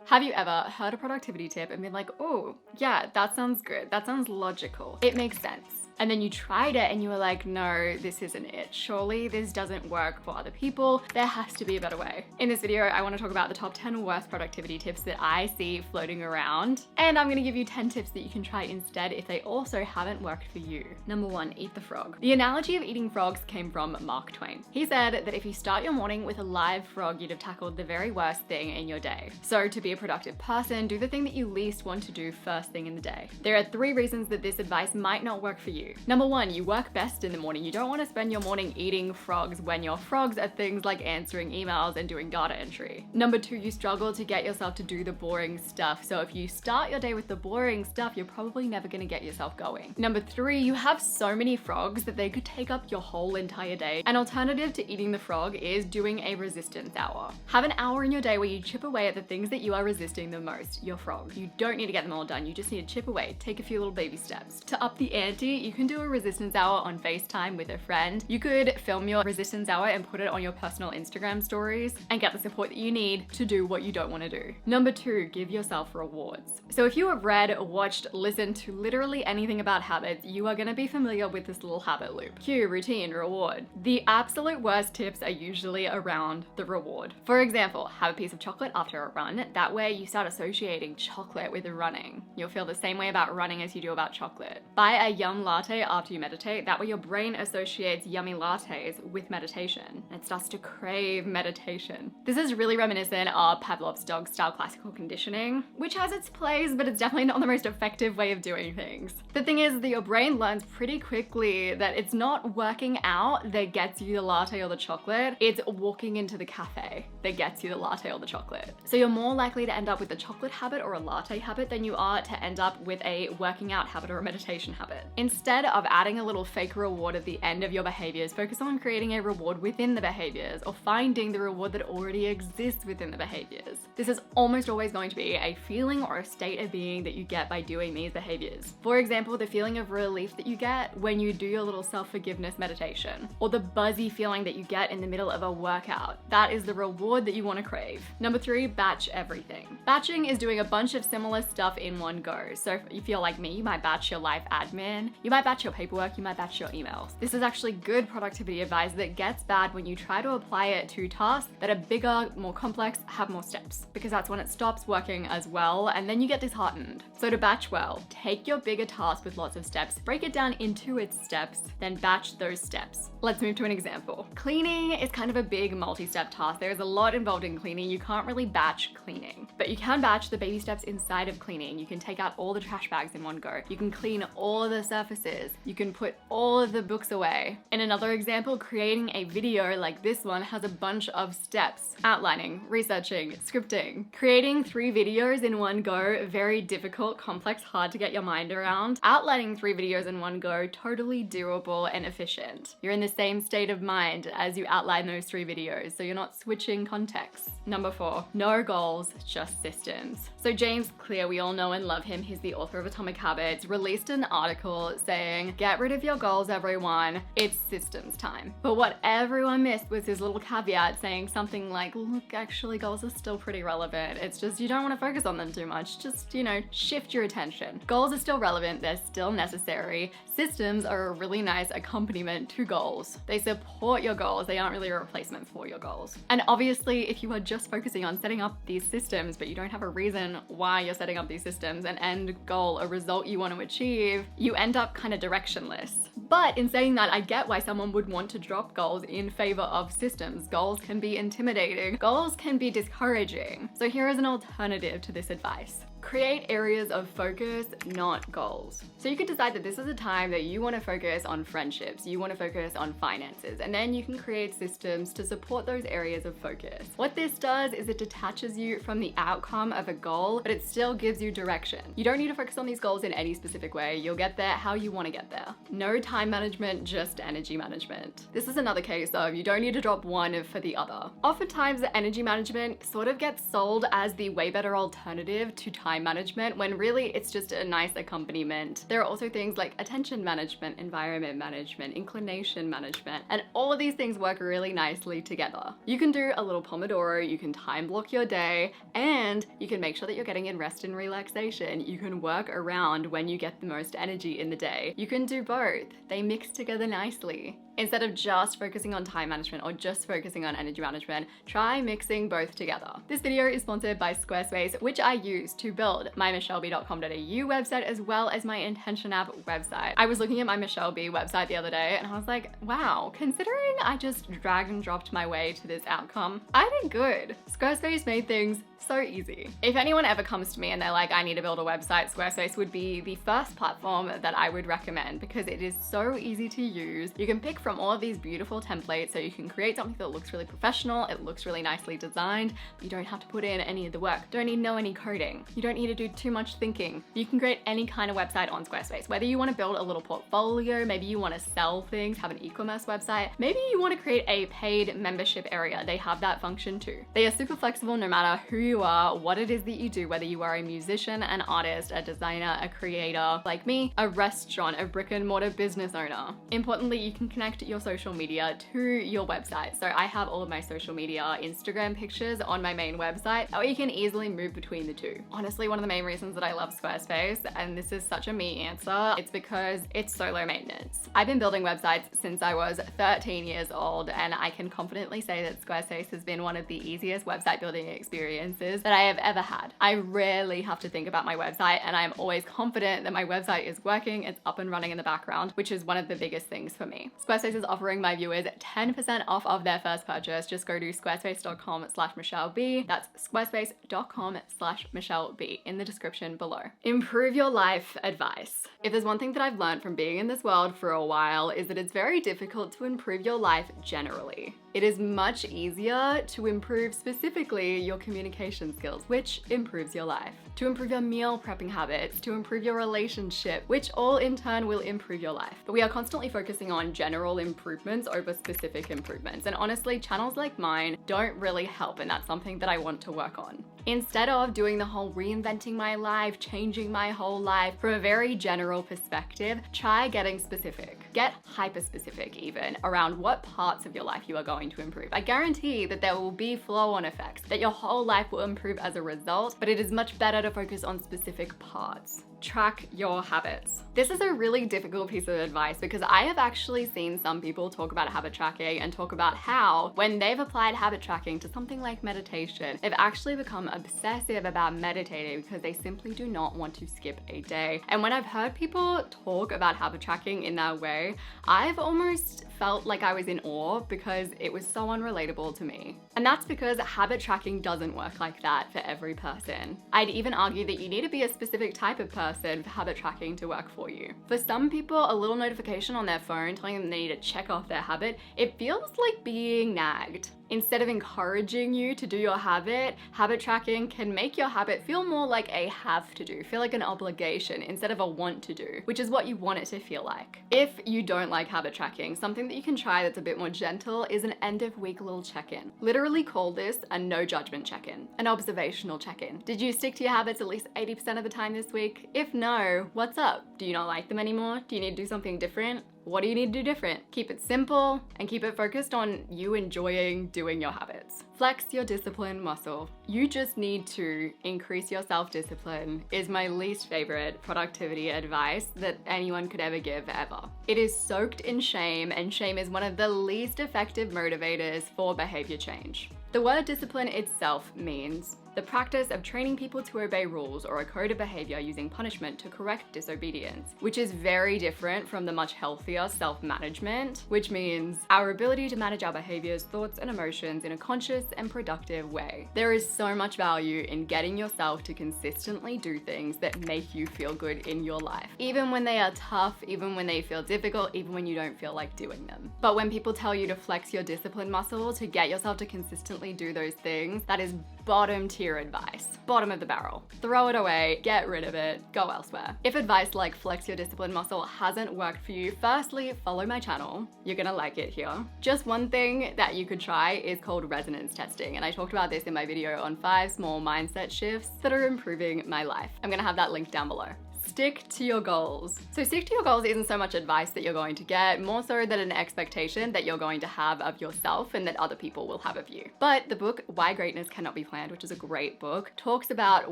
Have you ever heard a productivity tip and been like, oh, yeah, that sounds good. That sounds logical. It makes sense. And then you tried it and you were like, no, this isn't it. Surely this doesn't work for other people. There has to be a better way. In this video, I want to talk about the top 10 worst productivity tips that I see floating around. And I'm going to give you 10 tips that you can try instead if they also haven't worked for you. Number 1, eat the frog. The analogy of eating frogs came from Mark Twain. He said that if you start your morning with a live frog, you'd have tackled the very worst thing in your day. So to be a productive person, do the thing that you least want to do first thing in the day. There are 3 reasons that this advice might not work for you. Number 1, you work best in the morning. You don't want to spend your morning eating frogs when your frogs are things like answering emails and doing data entry. Number 2, you struggle to get yourself to do the boring stuff. So if you start your day with the boring stuff, you're probably never going to get yourself going. Number 3, you have so many frogs that they could take up your whole entire day. An alternative to eating the frog is doing a resistance hour. Have an hour in your day where you chip away at the things that you are resisting the most, your frog. You don't need to get them all done. You just need to chip away, take a few little baby steps. To up the ante, you can do a resistance hour on FaceTime with a friend. You could film your resistance hour and put it on your personal Instagram stories and get the support that you need to do what you don't want to do. Number 2, give yourself rewards. So if you have read, watched, listened to literally anything about habits, you are going to be familiar with this little habit loop. Cue, routine, reward. The absolute worst tips are usually around the reward. For example, have a piece of chocolate after a run. That way you start associating chocolate with running. You'll feel the same way about running as you do about chocolate. Buy a yum latte after you meditate. That way your brain associates yummy lattes with meditation. And it starts to crave meditation. This is really reminiscent of Pavlov's dog style classical conditioning, which has its place, but it's definitely not the most effective way of doing things. The thing is that your brain learns pretty quickly that it's not working out that gets you the latte or the chocolate, it's walking into the cafe that gets you the latte or the chocolate. So you're more likely to end up with a chocolate habit or a latte habit than you are to end up with a working out habit or a meditation habit. Instead of adding a little fake reward at the end of your behaviors, focus on creating a reward within the behaviors or finding the reward that already exists within the behaviors. This is almost always going to be a feeling or a state of being that you get by doing these behaviors. For example, the feeling of relief that you get when you do your little self-forgiveness meditation, or the buzzy feeling that you get in the middle of a workout. That is the reward that you want to crave. Number 3, batch everything. Batching is doing a bunch of similar stuff in one go. So if you're like me, you might batch your life admin, you might batch your paperwork, you might batch your emails. This is actually good productivity advice that gets bad when you try to apply it to tasks that are bigger, more complex, have more steps, because that's when it stops working as well and then you get disheartened. So to batch well, take your bigger task with lots of steps, break it down into its steps, then batch those steps. Let's move to an example. Cleaning is kind of a big multi-step task. There's a lot involved in cleaning. You can't really batch cleaning, but you can batch the baby steps inside of cleaning. You can take out all the trash bags in one go. You can clean all of the surfaces. You can put all of the books away. In another example, creating a video like this one has a bunch of steps: outlining, researching, scripting. Creating 3 videos in one go, very difficult, complex, hard to get your mind around. Outlining 3 videos in one go, totally doable and efficient. You're in the same state of mind as you outline those 3 videos, so you're not switching contexts. Number 4, no goals, just systems. So James Clear, we all know and love him, he's the author of Atomic Habits, released an article saying, get rid of your goals, everyone, it's systems time. But what everyone missed was his little caveat saying something like, look, actually goals are still pretty relevant. It's just you don't want to focus on them too much. Just, shift your attention. Goals are still relevant, they're still necessary. Systems are a really nice accompaniment to goals. They support your goals, they aren't really a replacement for your goals. And obviously, if you are just focusing on setting up these systems, but you don't have a reason why you're setting up these systems, an end goal, a result you want to achieve, you end up kind of directionless. But in saying that, I get why someone would want to drop goals in favor of systems. Goals can be intimidating. Goals can be discouraging. So here is an alternative to this advice. Create areas of focus, not goals. So you could decide that this is a time that you want to focus on friendships, you want to focus on finances, and then you can create systems to support those areas of focus. What this does is it detaches you from the outcome of a goal, but it still gives you direction. You don't need to focus on these goals in any specific way. You'll get there how you want to get there. No time management, just energy management. This is another case of you don't need to drop one for the other. Oftentimes, energy management sort of gets sold as the way better alternative to time time management when really it's just a nice accompaniment. There are also things like attention management, environment management, inclination management, and all of these things work really nicely together. You can do a little Pomodoro, you can time block your day, and you can make sure that you're getting in rest and relaxation. You can work around when you get the most energy in the day. You can do both. They mix together nicely. Instead of just focusing on time management or just focusing on energy management, try mixing both together. This video is sponsored by Squarespace, which I use to build my muchelleb.com.au website as well as my Intention app website. I was looking at my muchelleb website the other day and I was like, wow, considering I just drag and dropped my way to this outcome, I did good. Squarespace made things so easy. If anyone ever comes to me and they're like, I need to build a website, Squarespace would be the first platform that I would recommend because it is so easy to use. You can pick from all of these beautiful templates so you can create something that looks really professional, it looks really nicely designed, but you don't have to put in any of the work. Don't need to know any coding. You don't need to do too much thinking. You can create any kind of website on Squarespace, whether you want to build a little portfolio, maybe you want to sell things, have an e-commerce website, maybe you want to create a paid membership area. They have that function too. They are super flexible no matter who you are, what it is that you do, whether you are a musician, an artist, a designer, a creator, like me, a restaurant, a brick and mortar business owner. Importantly, you can connect your social media to your website. So I have all of my social media Instagram pictures on my main website, that way you can easily move between the two. Honestly, one of the main reasons that I love Squarespace, and this is such a me answer, it's because it's so low maintenance. I've been building websites since I was 13 years old, and I can confidently say that Squarespace has been one of the easiest website building experiences that I have ever had. I rarely have to think about my website, and I'm always confident that my website is working, it's up and running in the background, which is one of the biggest things for me. Squarespace is offering my viewers 10% off of their first purchase. Just go to squarespace.com/muchelleb. That's squarespace.com/muchelleb in the description below. Improve your life advice. If there's one thing that I've learned from being in this world for a while is that it's very difficult to improve your life generally. It is much easier to improve specifically your communication skills, which improves your life. To improve your meal prepping habits, to improve your relationship, which all in turn will improve your life. But we are constantly focusing on general improvements over specific improvements. And honestly, channels like mine don't really help, and that's something that I want to work on. Instead of doing the whole reinventing my life, changing my whole life from a very general perspective, try getting specific. Get hyper specific even around what parts of your life you are going to improve. I guarantee that there will be flow-on effects, that your whole life will improve as a result, but it is much better to focus on specific parts. Track your habits. This is a really difficult piece of advice because I have actually seen some people talk about habit tracking and talk about how when they've applied habit tracking to something like meditation, they've actually become obsessive about meditating because they simply do not want to skip a day. And when I've heard people talk about habit tracking in that way, I've almost felt like I was in awe because it was so unrelatable to me. And that's because habit tracking doesn't work like that for every person. I'd even argue that you need to be a specific type of person for habit tracking to work for you. For some people, a little notification on their phone telling them they need to check off their habit, it feels like being nagged. Instead of encouraging you to do your habit tracking can make your habit feel more like a have to do, feel like an obligation instead of a want to do, which is what you want it to feel like. If you don't like habit tracking, something that you can try that's a bit more gentle is an end of week little check-in. Literally call this a no judgment check-in, an observational check-in. Did you stick to your habits at least 80% of the time this week? If no, what's up? Do you not like them anymore? Do you need to do something different? What do you need to do different? Keep it simple and keep it focused on you enjoying doing your habits. Flex your discipline muscle. You just need to increase your self-discipline is my least favorite productivity advice that anyone could ever give ever. It is soaked in shame, and shame is one of the least effective motivators for behavior change. The word discipline itself means the practice of training people to obey rules or a code of behavior using punishment to correct disobedience, which is very different from the much healthier self-management, which means our ability to manage our behaviors, thoughts, and emotions in a conscious and productive way. There is so much value in getting yourself to consistently do things that make you feel good in your life, even when they are tough, even when they feel difficult, even when you don't feel like doing them. But when people tell you to flex your discipline muscle to get yourself to consistently do those things, that is bottom tier advice. Bottom of the barrel. Throw it away, get rid of it, go elsewhere. If advice like flex your discipline muscle hasn't worked for you, firstly, follow my channel. You're gonna like it here. Just one thing that you could try is called resonance testing, and I talked about this in my video on 5 small mindset shifts that are improving my life. I'm gonna have that linked down below. Stick to your goals. So stick to your goals isn't so much advice that you're going to get, more so than an expectation that you're going to have of yourself and that other people will have of you. But the book, Why Greatness Cannot Be Planned, which is a great book, talks about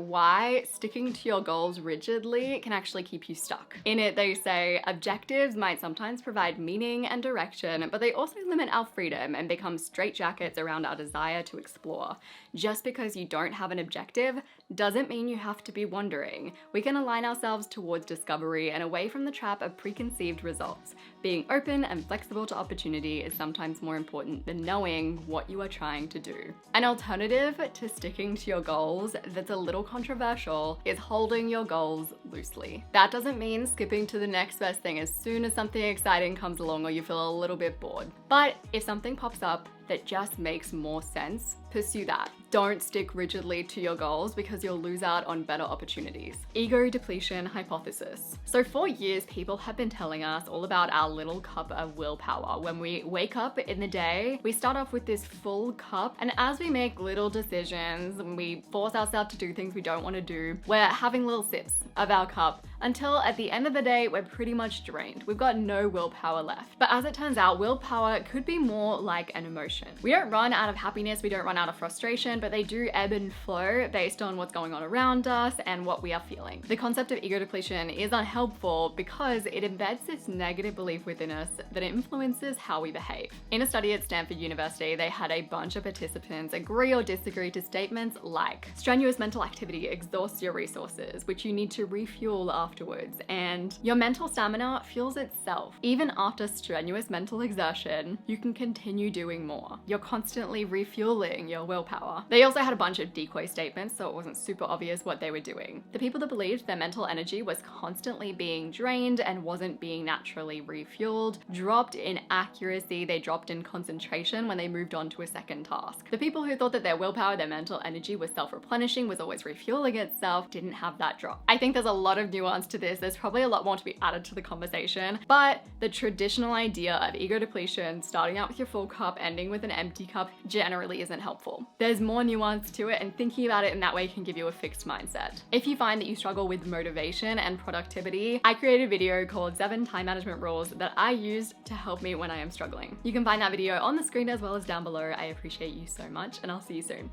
why sticking to your goals rigidly can actually keep you stuck. In it, they say objectives might sometimes provide meaning and direction, but they also limit our freedom and become straitjackets around our desire to explore. Just because you don't have an objective doesn't mean you have to be wandering. We can align ourselves towards discovery and away from the trap of preconceived results. Being open and flexible to opportunity is sometimes more important than knowing what you are trying to do. An alternative to sticking to your goals that's a little controversial is holding your goals loosely. That doesn't mean skipping to the next best thing as soon as something exciting comes along or you feel a little bit bored. But if something pops up that just makes more sense, pursue that. Don't stick rigidly to your goals because you'll lose out on better opportunities. Ego depletion hypothesis. So for years, people have been telling us all about our little cup of willpower. When we wake up in the day, we start off with this full cup, and as we make little decisions and we force ourselves to do things we don't want to do, we're having little sips of our cup until at the end of the day, we're pretty much drained. We've got no willpower left. But as it turns out, willpower could be more like an emotion. We don't run out of happiness, we don't run out of frustration, but they do ebb and flow based on what's going on around us and what we are feeling. The concept of ego depletion is unhelpful because it embeds this negative belief within us that influences how we behave. In a study at Stanford University, they had a bunch of participants agree or disagree to statements like, strenuous mental activity exhausts your resources, which you need to refuel afterwards, and your mental stamina fuels itself. Even after strenuous mental exertion, you can continue doing more. You're constantly refueling your willpower. They also had a bunch of decoy statements, so it wasn't super obvious what they were doing. The people that believed their mental energy was constantly being drained and wasn't being naturally refueled dropped in accuracy, they dropped in concentration when they moved on to a second task. The people who thought that their willpower, their mental energy was self-replenishing, was always refueling itself, didn't have that drop. I think there's a lot of nuance to this. There's probably a lot more to be added to the conversation, but the traditional idea of ego depletion, starting out with your full cup, ending with an empty cup, generally isn't helpful. There's more nuance to it, and thinking about it in that way can give you a fixed mindset. If you find that you struggle with motivation and productivity, I created a video called 7 Time Management Rules that I used to help me when I am struggling. You can find that video on the screen as well as down below. I appreciate you so much, and I'll see you soon.